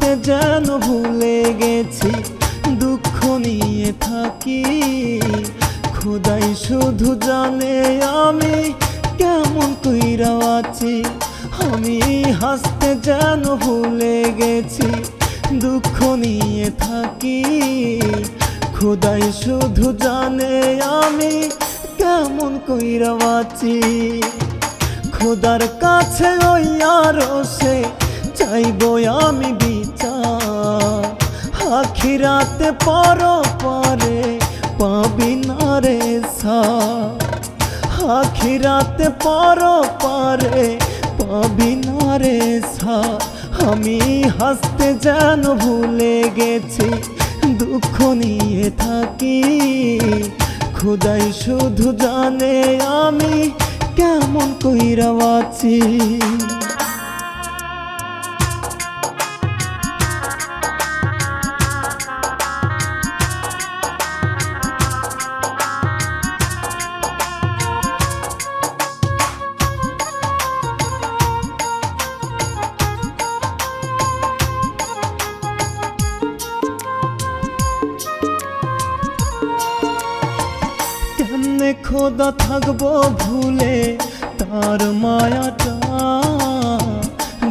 হাসতে যেন ভুলে গেছি, দুঃখ নিয়ে থাকি। খোদাই শুধু জানে আমি কেমন কইরা আছি। আমি হাসতে যেন ভুলে গেছি, দুঃখ নিয়ে থাকি। খোদাই শুধু জানে আমি কেমন কইরা আছি। খোদার কাছে ওই আরশে চাইবো আমি বিচার, আখিরাতে পরপারে পাবি না রে ছাড়। আখিরাতে পরপারে পাবি না রে ছাড়। আমি হাসতে যেন ভুলে গেছি, দুঃখ নিয়ে থাকি। খোদাই শুধু জানে আমি কেমন কইরা আছি। কেমনে খোদা থাকবো ভুলে তার মায়াটা,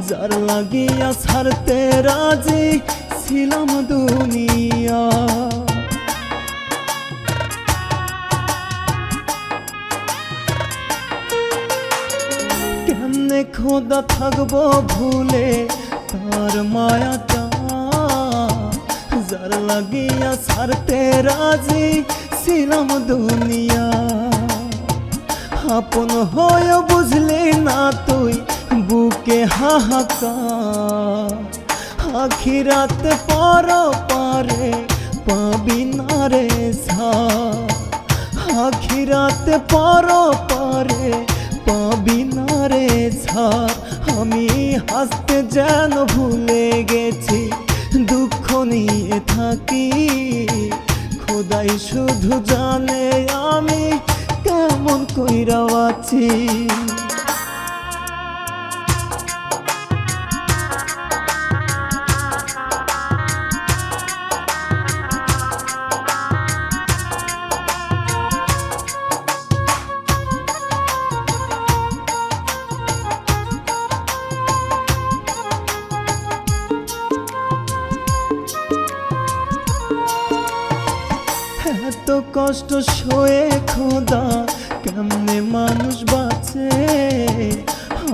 যার লাগিয়া ছাড়তে রাজি ছিলাম দুনিয়া। কেমনে খোদা থাকবো ভুলে তার মায়াটা, যার লাগিয়া ছাড়তে রাজি ছিলাম দুনিয়া। আপন হয়ে বুঝলি না তুই বুকে হাহাকার, আখিরাতে পরপারে পাবি না রে ছাড়। আখিরাতে পরপারে পাবি না রে ছাড়। আমি হাসতে যেন ভুলে গেছি, দুঃখ নিয়ে থাকি। খোদাই শুধু জানে আমি কেমন কইরা আছি। এত কষ্ট সয়ে খোদা কেমনে মানুষ বাঁচে,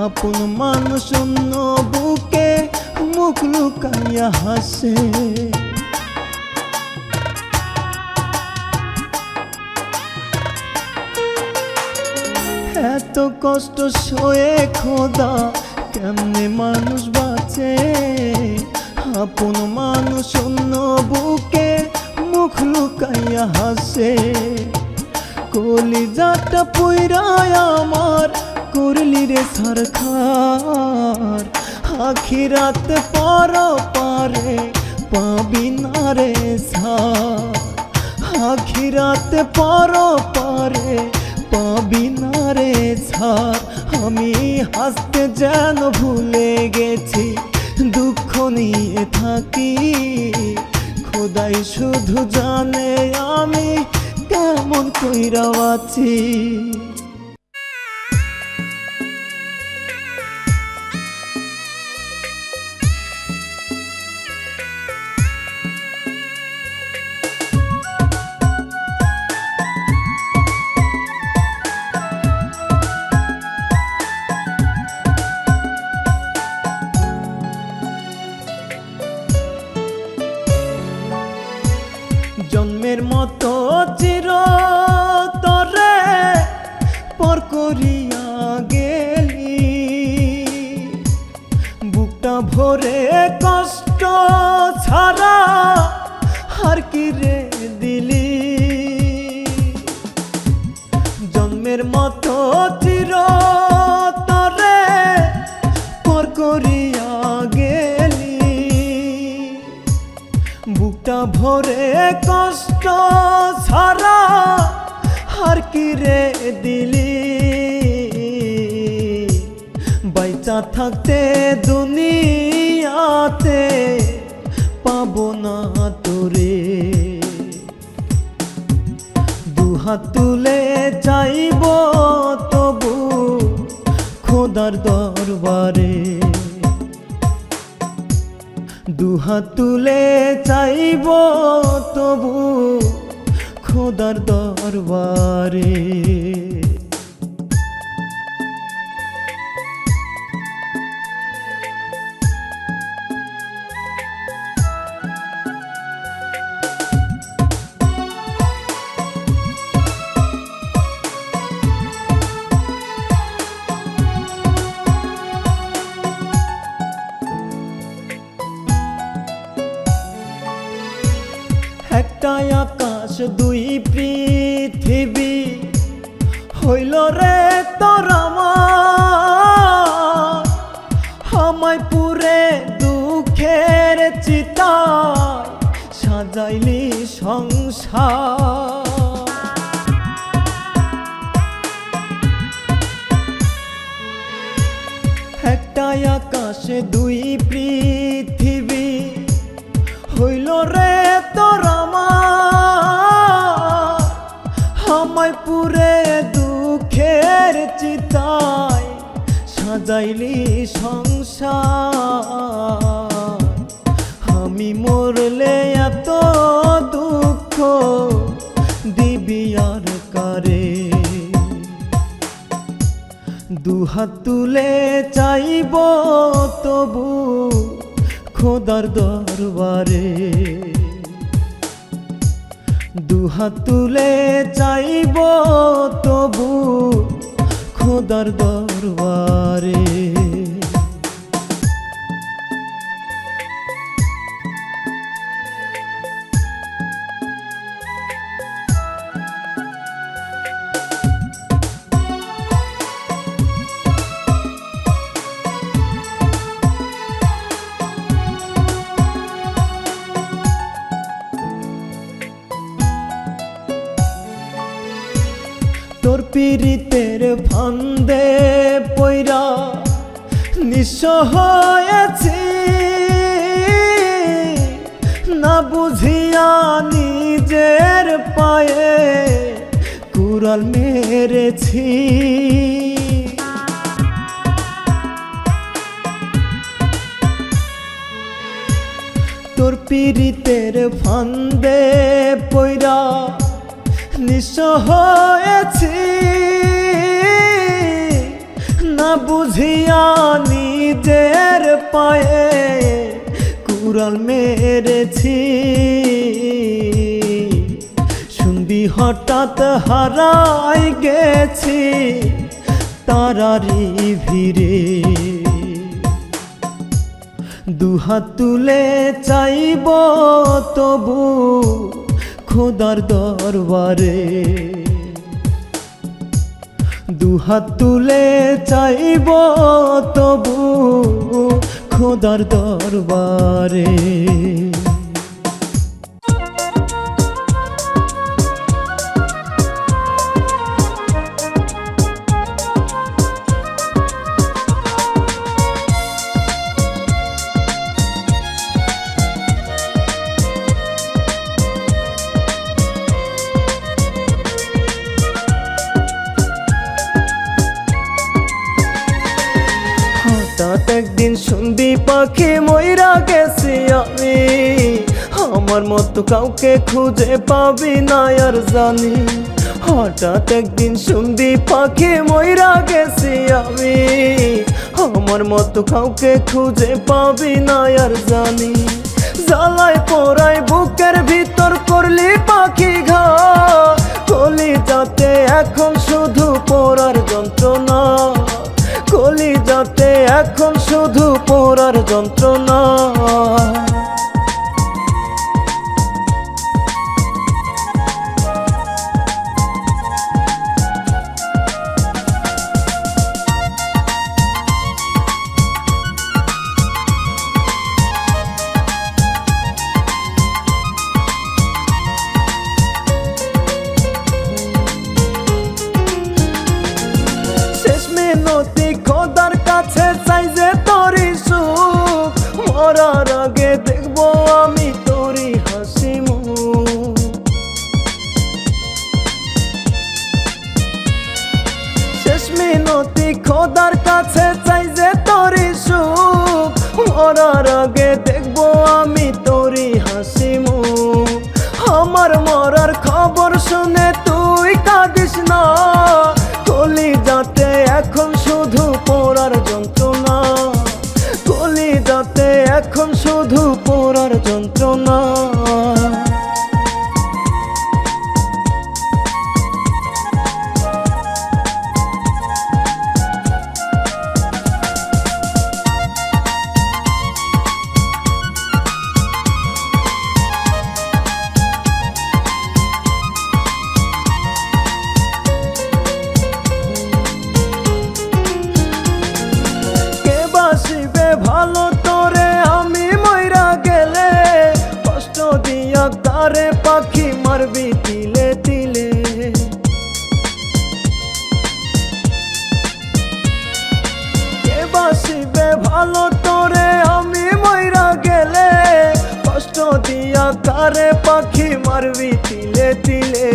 আপন মানুষ অন্য বুকে মুখ লুকাইয়া হাসে। এত কষ্ট সয়ে খোদা কেমনে মানুষ বাঁচে, আপন মানুষ অন্য বুকে মুখ লুকাইয়া হাসে। কলিজাটা পুইরায় আমার করলি রে ছারখার, আখিরাতে পরপারে পাবি না রে ছাড়। আখিরাতে পরপারে পাবি না রে ছাড়। আমি হাসতে যেন ভুলে গেছি, দুঃখ নিয়ে থাকি। খোদাই শুধু জানে আমি কেমন কইরা আছি। জন্মের মতো চির তরে পর করিয়া গেলি, বুকটা ভরে কষ্ট ছাড়া আর কি রে দিলি। জন্মের মতো চির তরে পর করিয়া গেলি, বুকটা ভরে কষ্ট ছাড়া আর কি রে দিলি। বাইচা থাকতে দুনিয়াতে পাবো না তোরে। দুহাত তুলে চাইব তবু খোদার দরবারে, দুহাত তুলে চাইব তবু খোদার দরবারে। একটাই আকাশ দুই পৃথিবী হইল রে তোর আমার, আমায় পুরে দুঃখের চিতায় সাজাইলি সংসার। একটাই আকাশে দুই পৃথিবী হইল রে তোর আমার, আমায় পুরে দুঃখের চিতায় সাজাইলি সংসার। আমি মরলে এত দুঃখ দিবি আর কারে, দুহাত তুলে চাইব তবু খোদার দরবারে, দুহাত তুলে চাইব তবু খোদার দরবারে। তোর পীড়িতের ফান্দে পইরা নিঃস্ব হয়েছি, না বুঝিয়া নিজের পায়ে কুড়াল মেরেছি। তোর পীড়িতের ফান্দে পইরা নিঃস্ব হয়েছি, না বুঝিয়া নিজের পায়ে কুড়াল মেরেছি। শুনবি হঠাৎ হারাই গেছি তারারি ভিড়ে, দুহাত তুলে চাইব তবু খোদার দরবারে, দুহাত তুলে চাইব তবু খোদার দরবারে। হঠাৎ একদিন শুনবি পাখি মইরা গেছি আমি, আমার মতো কাউকে খুঁজে পাবি না আর জানি। হঠাৎ একদিন শুনবি পাখি মইরা গেছি আমি, আমার মতো কাউকে খুঁজে পাবি না আর জানি। জ্বালায় পোড়ায় বুকের ভিতর করলি পাখি ঘা, কলিজাতে এখন শুধু পোড়ার যন্ত্রণা, কলিজাতে এখন শুধু পোড়ার যন্ত্রণা। মিনতি খোদার কাছে চাই যে তোরই সুখ, মরার আগে দেখবো মরার আগে দেখবো আমি তোরই হাসি মুখ। আমার মরার খবর শুনে তুই কাঁদিস না, কলিজাতে এখন শুধু পোড়ার যন্ত্রণা, কলিজাতে এখন শুধু পোড়ার যন্ত্রণা। বাসিবে ভালো তোরে আমি মইরা গেলে, কষ্ট দিয়া তারে পাখি মারবি তিলে তিলে। কে বাসিবে ভালো তোরে আমি মইরা গেলে, কষ্ট দিয়া তারে পাখি মারবি তিলে তিলে।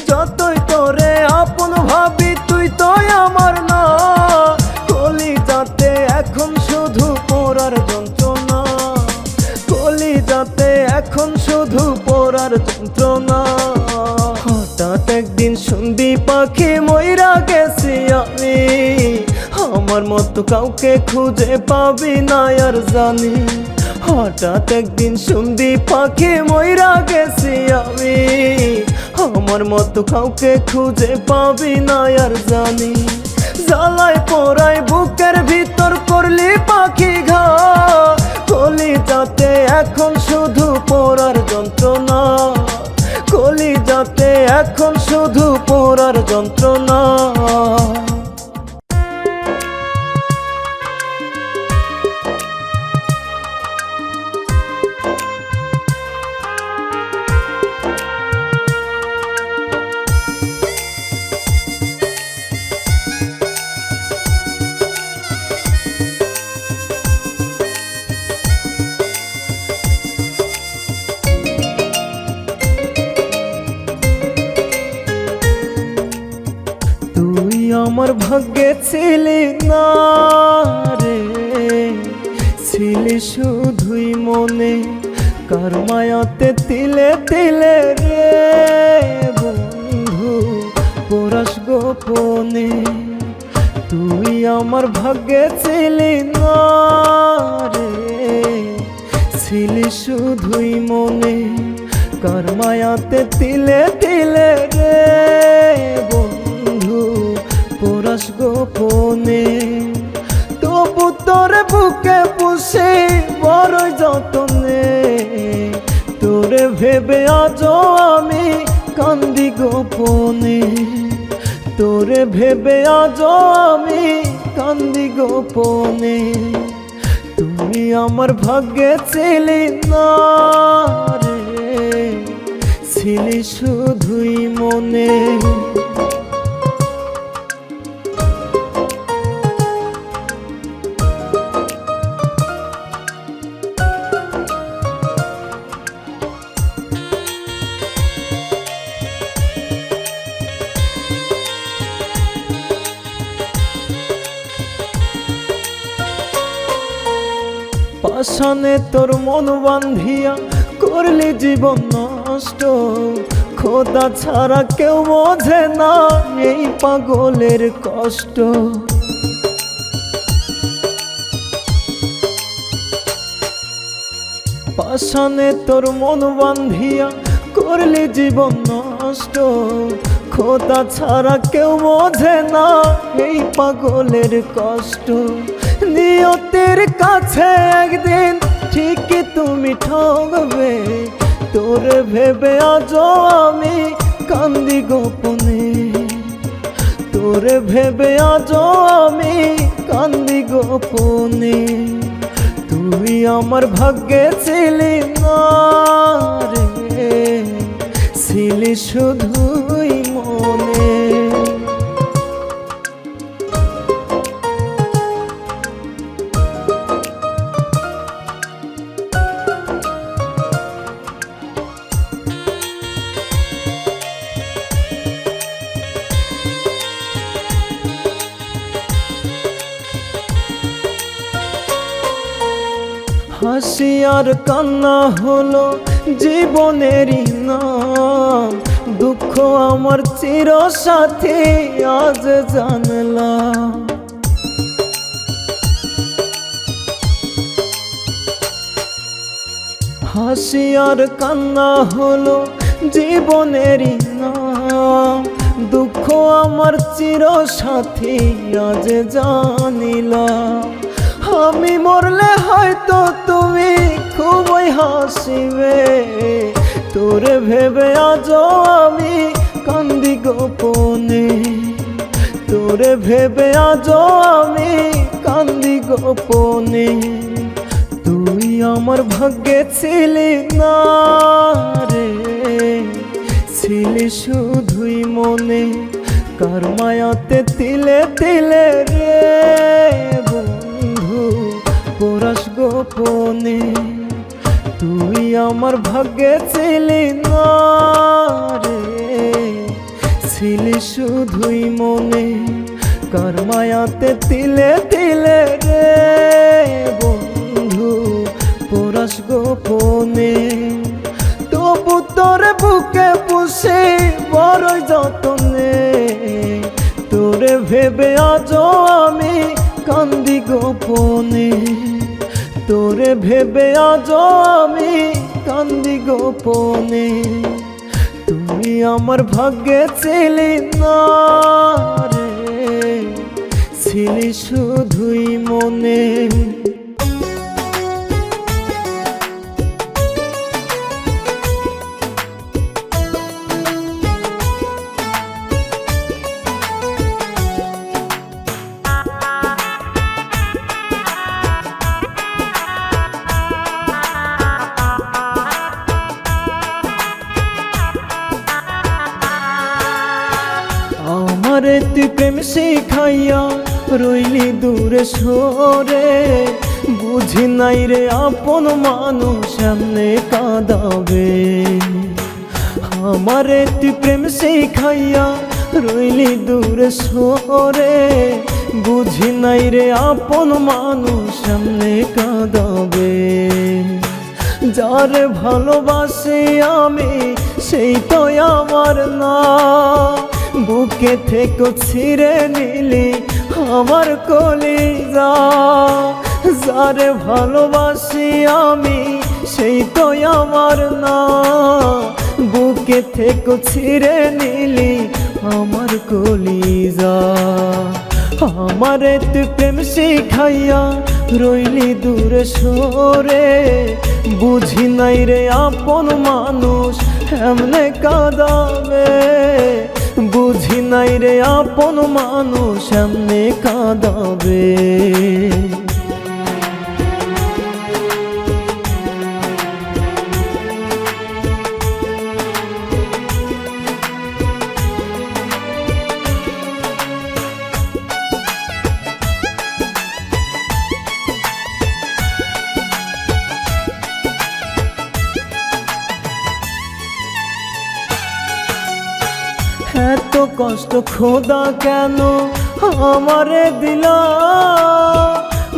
যতই তোরে আপন ভাবি তুই তো আমার না, কলিজাতে এখন শুধু পোড়ার যন্ত্রণা, কলিজাতে এখন শুধু পোড়ার যন্ত্রণা। হঠাৎ একদিন শুনবি পাখি মইরা গেছি আমি, আমার মতো কাউকে খুঁজে পাবি না আর জানি। হঠাৎ একদিন শুনবি পাখি মইরা গেছি আমি, আমার মতো কাউকে খুঁজে পাবি না আর জানি। জ্বালায় পোড়ায় বুকের ভিতর করলি পাখি ঘা, কলিজাতে এখন শুধু পোড়ার যন্ত্রণা, কলিজাতে এখন শুধু পোড়ার যন্ত্রণা। আমার ভাগ্যে ছিলি না রে, ছিলি শুধুই মনে, কার মায়াতে তিলে তিলে রে বন্ধু পরাস গোপনে। তুই আমার ভাগ্যে ছিলি না রে, ছিলি শুধুই মনে, কার মায়াতে তিলে তিলে রে বন্ধু পরাস গোপনে। তবু তোরে বুকে পুষে বড়ই যতনে, তোরে ভেবে আজও আমি কান্দি গোপনে, তোরে ভেবে আজও আমি কান্দি গোপনে। তুমি আমার ভাগ্যে ছিলি না রে, ছিলি শুধুই মনে। পাষাণে তোর মন বান্ধিয়া করলি জীবন নষ্ট, খোদা ছাড়া কেউ বোঝে না এই পাগলের কষ্ট। পাষাণে তোর মন বান্ধিয়া করলি জীবন নষ্ট, খোদা ছাড়া কেউ বোঝে না এই পাগলের কষ্ট। নিয়তির কাছে একদিন ঠিকই তুমি ঠকবে, তোরে ভেবে আজও আমি কান্দি গোপনে, তোরে ভেবে আজও আমি কান্দি গোপনে। তুই আমার ভাগ্যে ছিলি না রে, ছিলি শুধুই মনে। হাসি আর কান্না হলো জীবনেরই নাম, দুঃখ আমার চিরসাথী আজ জানলাম। হাসি আর কান্না হলো জীবনেরই নাম, দুঃখ আমার চিরসাথী আজ জানিলাম। আমি মরলে হয়তো তুমি খুবই হাসিবে, তোরে ভেবে আজও আমি কান্দি গোপনে, তোরে ভেবে আজও আমি কান্দি গোপনে। তুই আমার ভাগ্যে ছিলি না রে, ছিলি শুধুই মনে, কার মায়াতে তিলে তিলে রে বন্ধু পরাস গোপনে। তুই আমার ভাগ্যে ছিলি না রে, ছিলি শুধুই মনে, কার মায়াতে তিলে তিলে রে বন্ধু পরাস গোপনে। তবু তোর বুকে পুষে বড়ই যতনে, তোরে ভেবে আজও আমি কান্দি গোপনে, তোরে ভেবে আজও আমি কান্দি গোপনে। তুই আমার ভাগ্যে ছিলি না রে, ছিলি শুধুই মনে। আমারে তুই প্রেম শিখাইয়া রইলি দূরে সরে, বুঝি নাই রে আপন মানুষ সামনে কাঁদাবে। আমারে তুই প্রেম শিখাইয়া রইলি দূরে সরে, বুঝি নাই রে আপন মানুষ সামনে কাঁদাবে। যারে ভালোবাসি আমি সেই তো আমার না, বুকে থেকে ছিঁড়ে নিলি আমার কলিজা। যারে ভালোবাসি আমি সেই তো আমার না, বুকে থেকে ছিঁড়ে নিলি আমার কলিজা। আমারে তুই প্রেম শিখাইয়া রইলি দূরে সরে, বুঝি নাই রে আপন মানুষ এমনে কাঁদাবে। বুঝি নাই রে আপন মানুষ এমনে কাঁদাবে। এত কষ্ট খোদা কেন আমারে দিলা,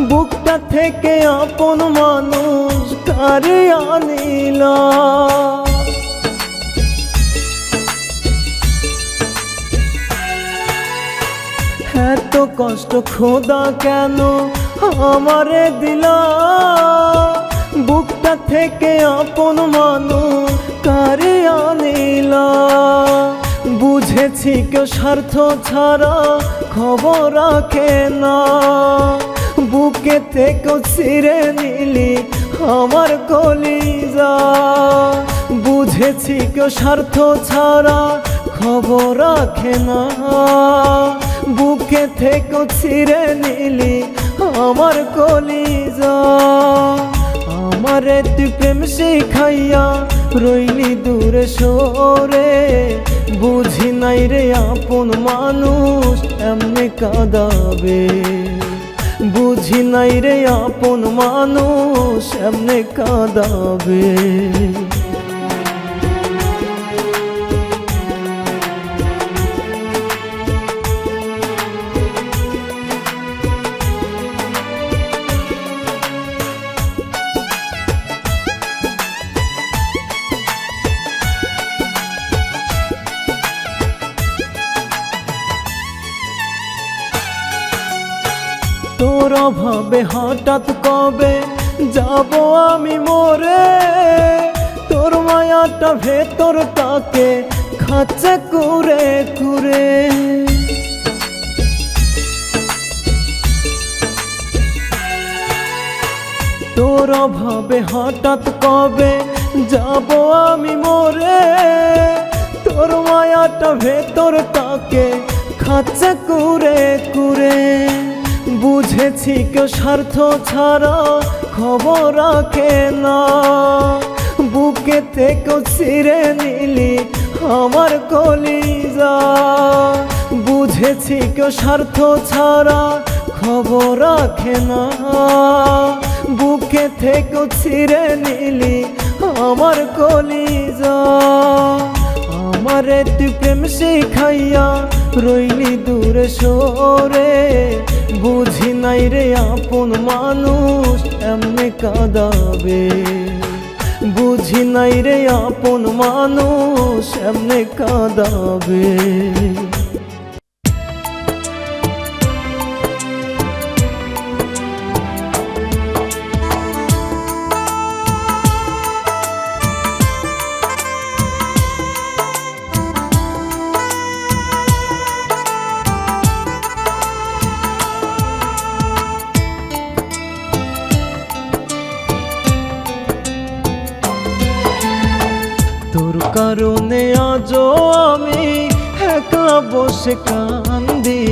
বুকটা থেকে আপন মানুষ কারে আনিলা। এত কষ্ট খোদা কেন আমারে দিলা, বুকটা থেকে আপন মানুষ কারে আনিলা। বুঝেছি কেউ স্বার্থ ছাড়া খবর রাখে না, বুকে থেকে ছিঁড়ে নিলি আমার কলিজা। বুঝেছি কেউ স্বার্থ ছাড়া খবর রাখে না, বুকে থেকে ছিঁড়ে নিলি আমার কলিজা। আমারে তুই প্রেম শিখাইয়া রইলি দূরে সরে, বুঝি নাই রে আপন মানুষ এমনে কাঁদাবে। বুঝি নাই রে আপন মানুষ এমনে কাঁদাবে। অভাবে হঠাৎ কবে যাব আমি মরে, তোর মায়াটা ভেতরটাকে খাচ্ছে কুরে কুরে। তোর অভাবে হঠাৎ কবে যাব আমি মরে, তোর মায়াটা ভেতরটাকে খাচ্ছে কুরে কুরে। বুঝেছি কেউ স্বার্থ ছাড়া খবর রাখে না, বুকে থেকেও ছিঁড়ে নিলি আমার কলিজা। বুঝেছি কেউ স্বার্থ ছাড়া খবর রাখে না, বুকে থেকেও ছিঁড়ে নিলি আমার কলিজা। আমারে তুই প্রেম শিখাইয়া রইলি দূরে সরে, বুঝি নাই রে আপন মানুষ এমনি কাঁদাবে, বুঝি নাই রে আপন মানুষ এমনি কাঁদাবে। তোর কারণে আজও আমি একলা বসে কান্দি,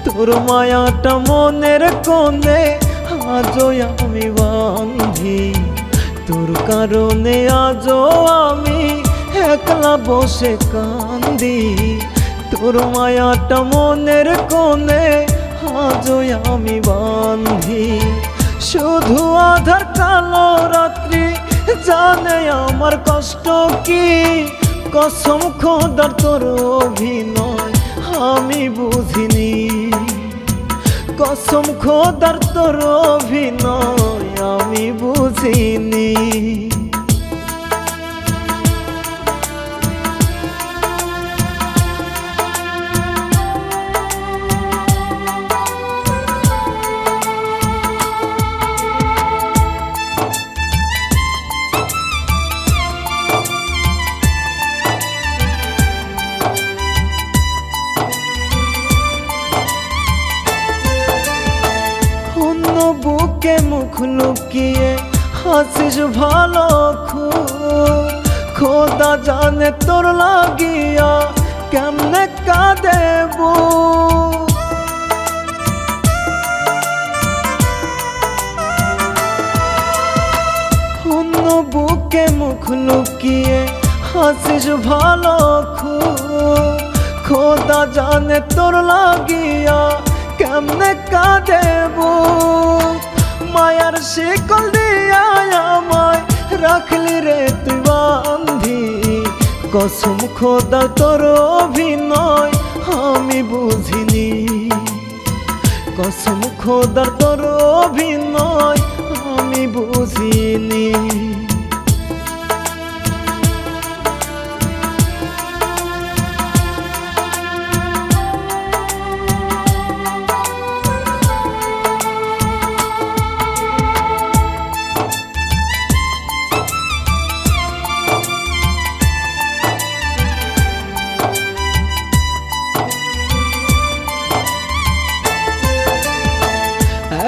তোর মায়াটা মনের কোণে আজও আমি বাঁধি। তোর কারণে আজও আমি একলা বসে কান্দি, তোর মায়াটা মনের কোণে আজও আমি বাঁধি। শুধু আধার কালো রাত্রি জানে আমার কষ্ট কি, কসম খোদার তোর অভিনয় আমি বুঝিনি, কসম খোদার তোর অভিনয় আমি বুঝিনি। বুকে মুখ লুকিয়ে হাসিস ভালো খোদা জানে তোর লাগিয়া কেমনে কাঁদেব। অন্য বুকে মুখ লুকিয়ে হাসিস ভালো খোদা জানে তোর লাগিয়া কেমনে কাঁদেব। মায়ার শিকল দিয়া আমায় রাখলি রে তুই বাঁধি, কসম খোদা তোর অভিনয় আমি বুঝিনি, কসম খোদার তোর অভিনয় আমি বুঝিনি।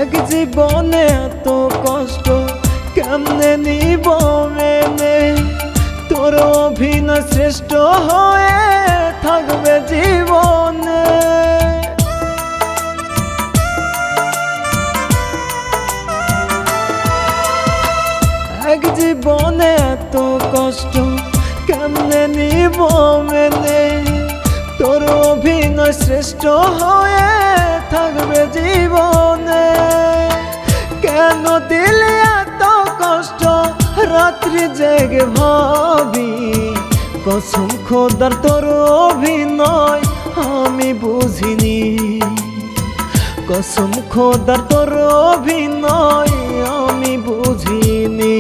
এক জীবনে এত কষ্ট কেমনে নিব মেনে, তোর অভিনয় শ্রেষ্ঠ হয়ে থাকবে জীবনে। এক জীবনে এত কষ্ট কেমনে নিব মেনে, তোর অভিনয় শ্রেষ্ঠ হয়ে থাকবে জীবনে। কেন দিলে এত কষ্ট রাত্রি জেগে ভাবি, কসম খোদার তোর অভিনয় আমি বুঝিনি, কসম খোদার তোর অভিনয় আমি বুঝিনি।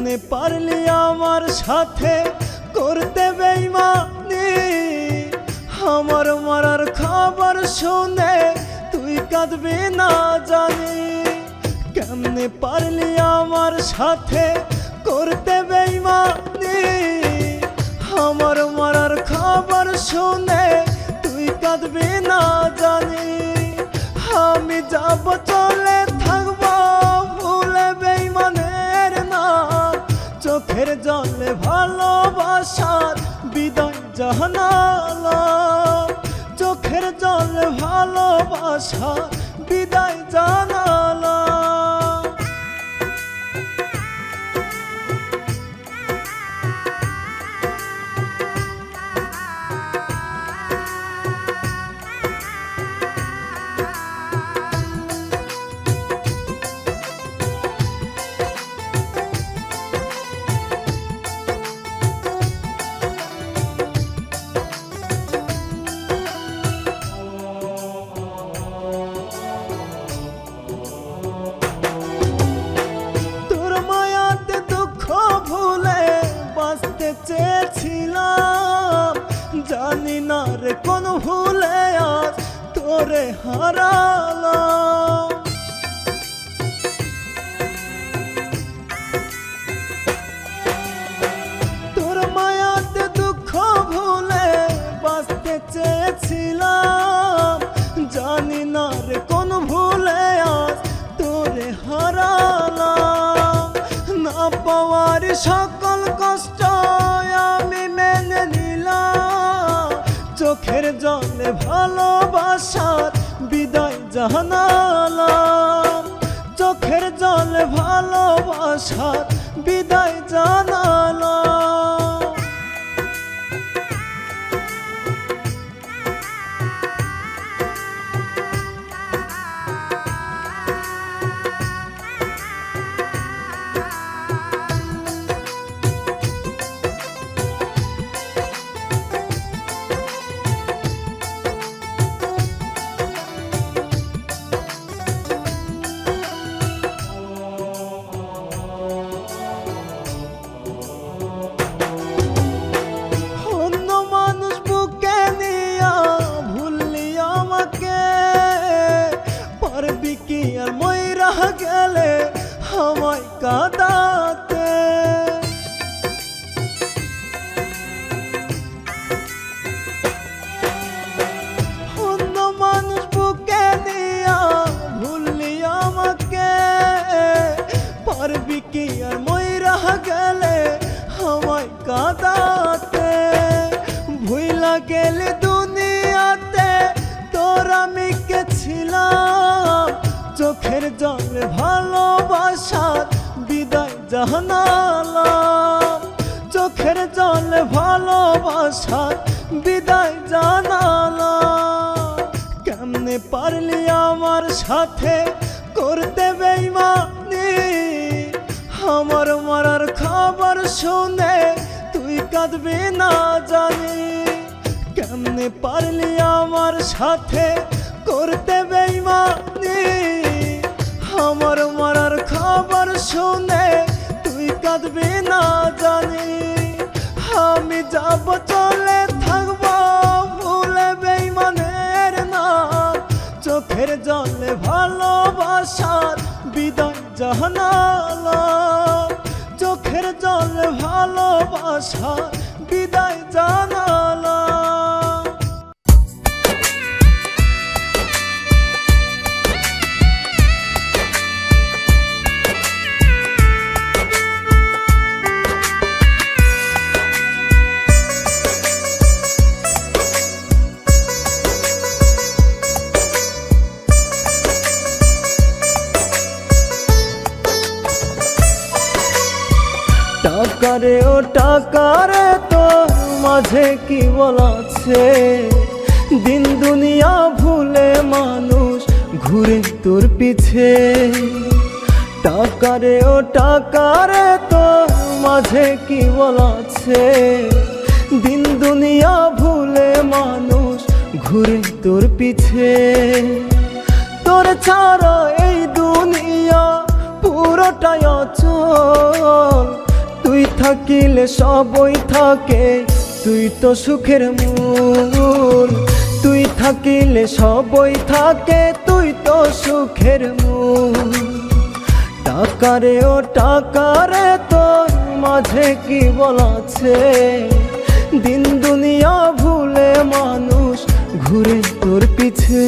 কেমনে পারলি আমার সাথে করতে বেইমানি আমার মরার খবর শুনে তুই কাঁদবি না জানি কেমনে পারলি আমার সাথে করতে বেইমানি আমার মরার খবর শুনে তুই কাঁদবি না জানি আমি যাব চলে থাকবো ভুলে বেইমানের নাম চোখের জলে ভালোবাসার বিদায় জানালাম চোখের জলে ভালোবাসার বিদায় জানালাম চেয়েছিলাম জানি না রে কোন ভুলে আজ তোরে হারালাম তোর মায়াতে দুঃখ ভুলে বাঁচতে চেয়েছিলাম জানি না রে কোন ভুলে আজ তোরে হারালাম না পাওয়ার সকল কষ্ট আমি মেনে নিলাম চোখের জলে ভালোবাসার বিদায় জানালাম চোখের জলে ভালোবাসার বিদায় জানালাম আর মইরা গেলে আমায় কাঁদাতে অন্য মানুষ বুকে নিয়া ভুললি আমাকে পারবি কি আর মইরা গেলে আমায় কাঁদাতে ভুইলা গেলে দুনিয়াতে তোর আমি কে ছিলাম চোখের জলে ভালোবাসার বিদায় জানালাম চোখের জলে ভালোবাসার বিদায় জানালাম কেমনে পারলি আমার সাথে করতে বেইমানি আমার মরার খবর শুনে তুই কাঁদবি না জানি কেমনে পারলি আমার সাথে করতে বেইমানি আমার মরার খবর শুনে তুই কাঁদবি না জানি আমি যাব চলে থাকবো ভুলে বেইমানের নাম চোখের জলে ভালোবাসার বিদায় জানালাম চোখের জলে ভালোবাসার বিদায় জানালাম টাকারে ও টাকারে তোর মাঝে কি বলাছে দিন দুনিয়া ভুলে মানুষ ঘুরে তোর পিছে টাকারে ও টাকারে তোর মাঝে কি বলাছে দিন দুনিয়া ভুলে মানুষ ঘুরে তোর পিছে তোর ছাড়া এই দুনিয়া পুরোটাই অচল থাকিলে সবই থাকে, তুই তো সুখের মূল। তুই থাকিলে সবই থাকে, তুই তো সুখের মূল। টাকারে ও টাকারে তোর মাঝে কি বলাছে, দিন দুনিয়া ভুলে মানুষ ঘুরে তোর পিছে।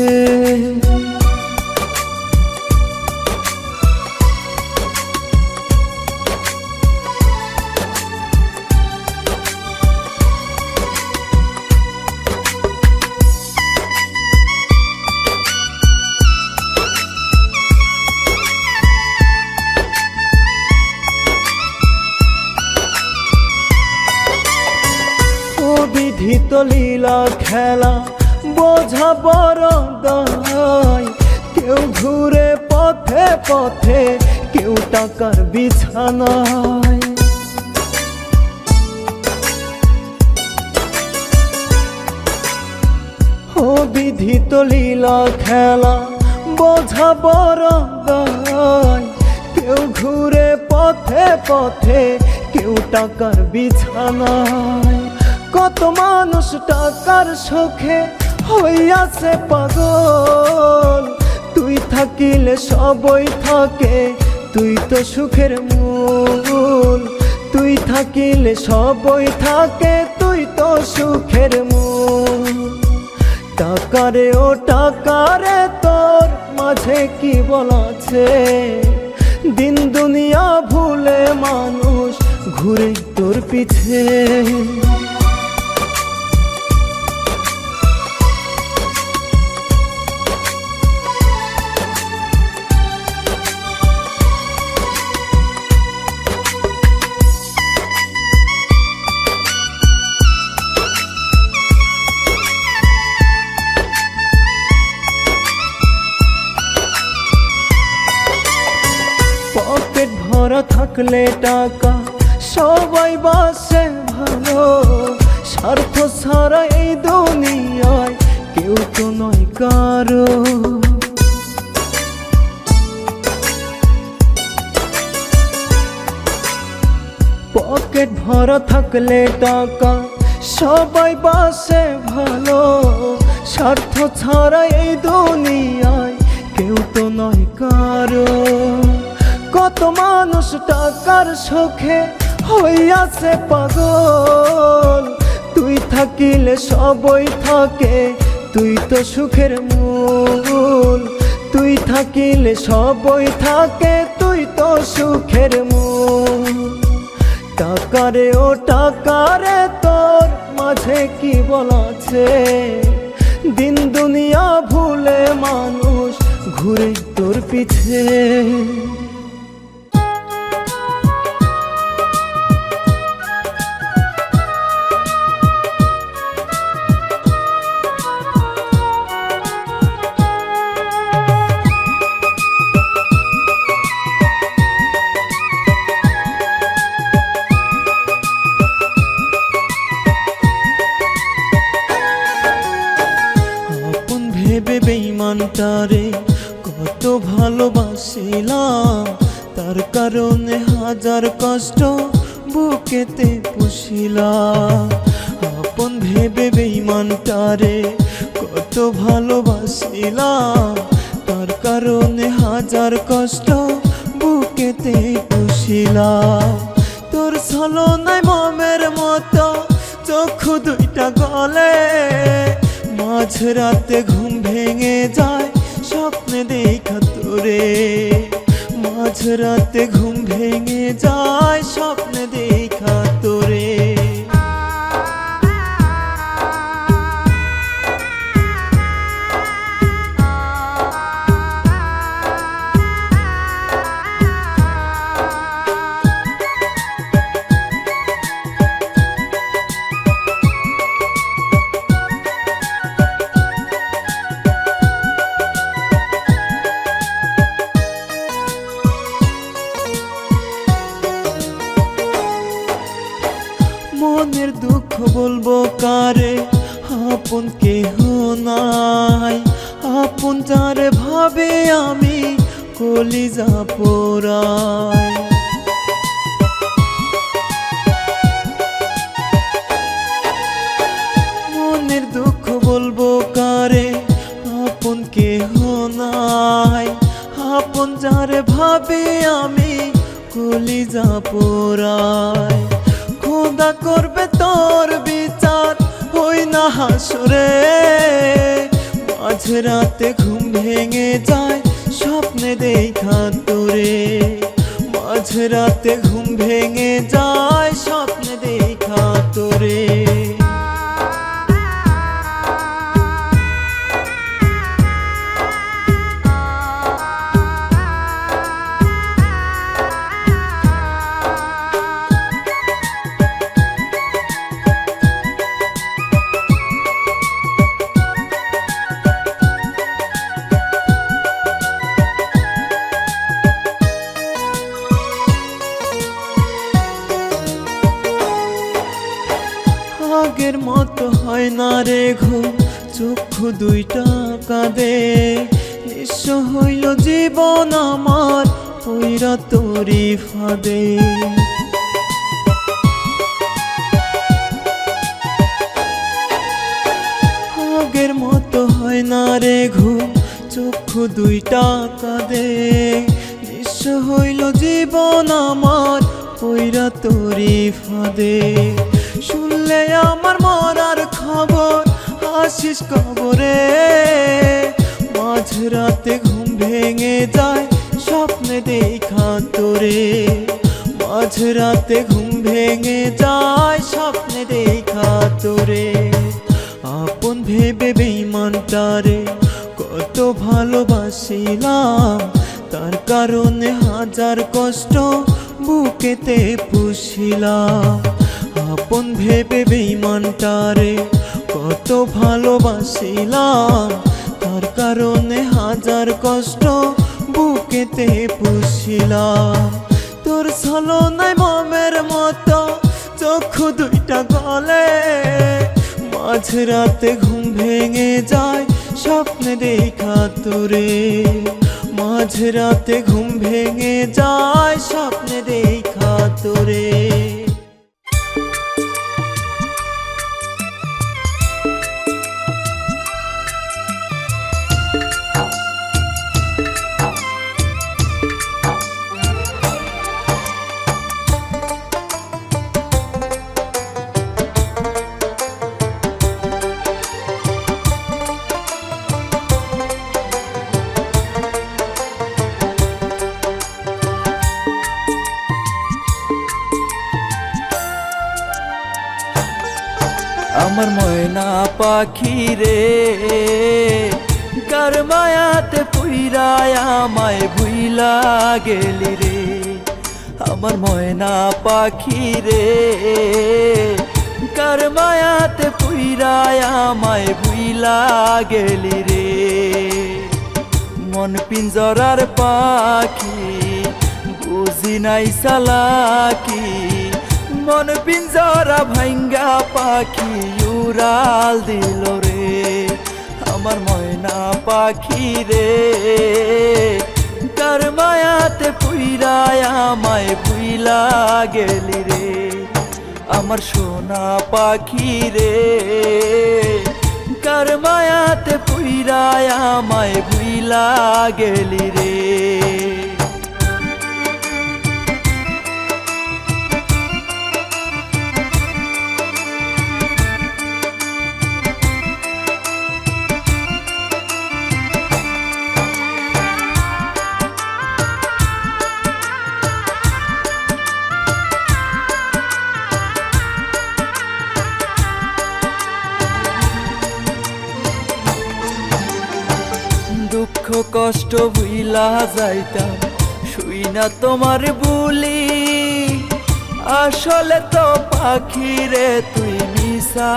বিধিত লীলা খেলা বোঝা বড় দায়, কেউ ঘুরে পথে পথে, কেউ টাকার বিছানায়। ও বিধিত লীলা খেলা বোঝা বড় দায়, কেউ ঘুরে পথে পথে, কেউ টাকার বিছানায়। কত মানুষ টাকার শোকে হইয়াছে পাগল, তুই থাকিলে সবই থাকে, তুই তো সুখের মূল। তুই থাকিলে সবই থাকে, তুই তো সুখের মূল। টাকারে ও টাকারে তোর মাঝে কি বলাছে, দিন দুনিয়া ভুলে মানুষ ঘুরে তোর পিছে। পকেট ভরা থাকলে টাকা সবাই বাসে ভালো, স্বার্থ ছাড়া এই দুনিয়ায় কেউ তো নয় কারো। পকেট ভরা থাকলে টাকা সবাই বাসে ভালো, স্বার্থ ছাড়া এই দুনিয়ায় কেউ তো নয় কারো। কত মানুষ টাকার শোকে হইয়াছে পাগল, তুই থাকিলে সবই থাকে, তুই তো সুখের মূল। তুই থাকিলে সবই থাকে, তুই তো সুখের মূল। টাকারে ও টাকারে তোর মাঝে কি বলাছে, দিন দুনিয়া ভুলে মানুষ ঘুরে তোর পিছে। ভেবে বেঈমানটারে কত ভালোবাসিলাম, তার কারণে হাজার কষ্ট বুকেতে পুষিলাম। আপন ভেবে বেঈমানটারে কত ভালোবাসিলাম, তার কারণে হাজার কষ্ট বুকেতে পুষিলাম। তোর ছলনায় মমের মতো চক্ষু দুইটা গলে, মাঝরাতে ঘুম ভেঙে যায় স্বপ্নে দেখা তোরে। মাঝরাতে ঘুম ভেঙে যায় স্বপ্নে দেখা তোরে। মনের দুঃখ বলবো কারে, আপন কেহ নাই। আপন যারে ভাবে আমি কলিজা পোড়াই। আপন যারে ভাবি আমি কলিজা পোড়ায়। খোদা করবে তোর বিচার হই না হাসরে, মাঝরাতে ঘুম ভেঙে যায় স্বপ্নে দেখা তোরে, মাঝরাতে ঘুম ভেঙে যায় স্বপ্নে দেখা তোরে। আগের মতো হয় না রে ঘুম, চক্ষু দুইটা কাঁদে, নিঃস্ব হইল জীবন আমার পইরা তোরি ফাঁদে। আগের মতো হয় না রে ঘুম, চক্ষু দুইটা কাঁদে, নিঃস্ব হইল জীবন আমার পইরা তোরি ফাঁদে। শুনলে আমার মরার খবর আসিস কবরে, মাঝরাতে ঘুম ভেঙে যায় স্বপ্নে দেখা তোরে, মাঝরাতে ঘুম ভেঙে যায় স্বপ্নে দেখা তোরে। আপন ভেবে বেঈমানটারে কত ভালোবাসিলাম, তার কারণে হাজার কষ্ট বুকেতে পুষিলাম। আপন ভেবে বেঈমানটারে কত ভালোবাসিলাম, তার কারণে হাজার কষ্ট বুকেতে পুষিলাম। তোর ছলনায় মমের মতো চক্ষু দুইটা গলে, মাঝরাতে ঘুম ভেঙে যায় স্বপ্নে দেখা তোরে, মাঝরাতে ঘুম ভেঙে যায় স্বপ্নে দেখা তোরে। আমার ময়না পাখি রে, কার মায়াতে পুইরায় আমায় ভুইলা গেলি রে। আমার ময়না পাখি রে, কার মায়াতে পুইরায় আমায় ভুইলা গেলি রে। মন পিঞ্জরার পাখি বুঝি নাই চালাকি, মন পিঞ্জরা ভাঙ্গা পাখি উড়াল দিল রে। আমার ময়না পাখি রে, কার মায়াতে পুইরায় আমায় ভুইলা গেলি রে। আমার সোনা পাখি রে, কার মায়াতে পুইরায় আমায় ভুইলা গেলি রে। দুঃখ কষ্ট ভুইলা যাইতাম শুই না তোমার বুলি, আসলে তো পাখি রে তুই মিশা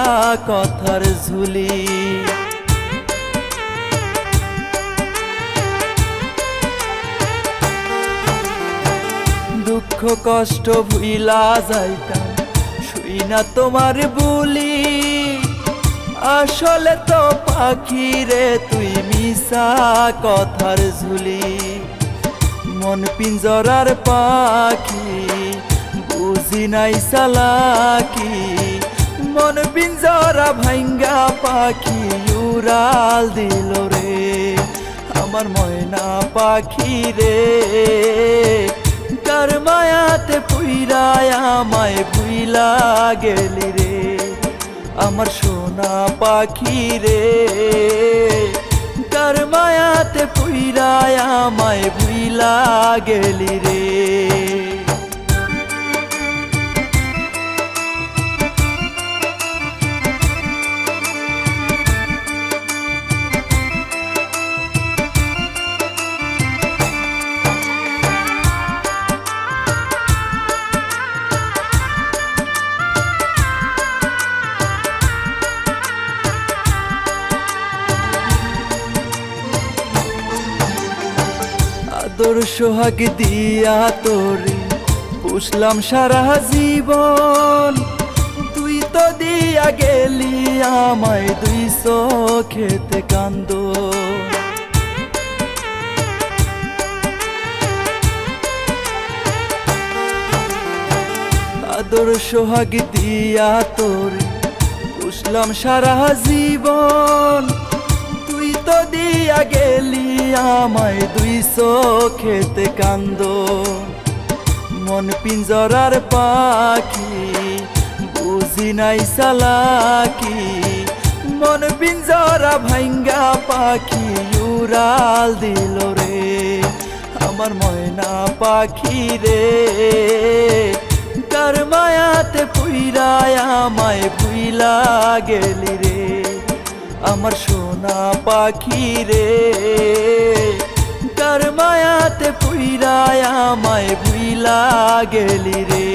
কথার ঝুলি। দুঃখ কষ্ট ভুইলা যাইতাম শুই না তোমার বুলি, আসলে তো পাখি রে তুই মিশা কথার ঝুলি। মন পিঞ্জরার পাখি বুঝি নাই চালাকি, মন পিঞ্জরা ভাঙ্গা পাখি উড়াল দিল রে। আমার ময়না পাখি রে কার মায়াতে পুইরায় আমায় ভুইলা গেলি রে আমার সোনা পাখি রে কার মায়াতে পুইরায় আমায় ভুইলা গেলি রে আদর সোহাগ দিয়া তোরে পুষলাম সারা জীবন তুই তো দিয়া গেলি আমায় দুই চোখেতে কান্দ আদর সোহাগ দিয়া তোরে পুষলাম সারা জীবন তুই তো দিয়া গেলি আমায় দুই চোখেতে কান্দ মন পিঞ্জরার পাখি বুঝি নাই চালাকি মন পিঞ্জরা ভাঙ্গা পাখি উড়াল দিল রে আমার ময়না পাখি রে কার মায়াতে পুইরায় আমায় ভুইলা গেলি রে আমার সোনা পাখি রে কার মায়াতে পুইরায় আমায় ভুইলা গেলি রে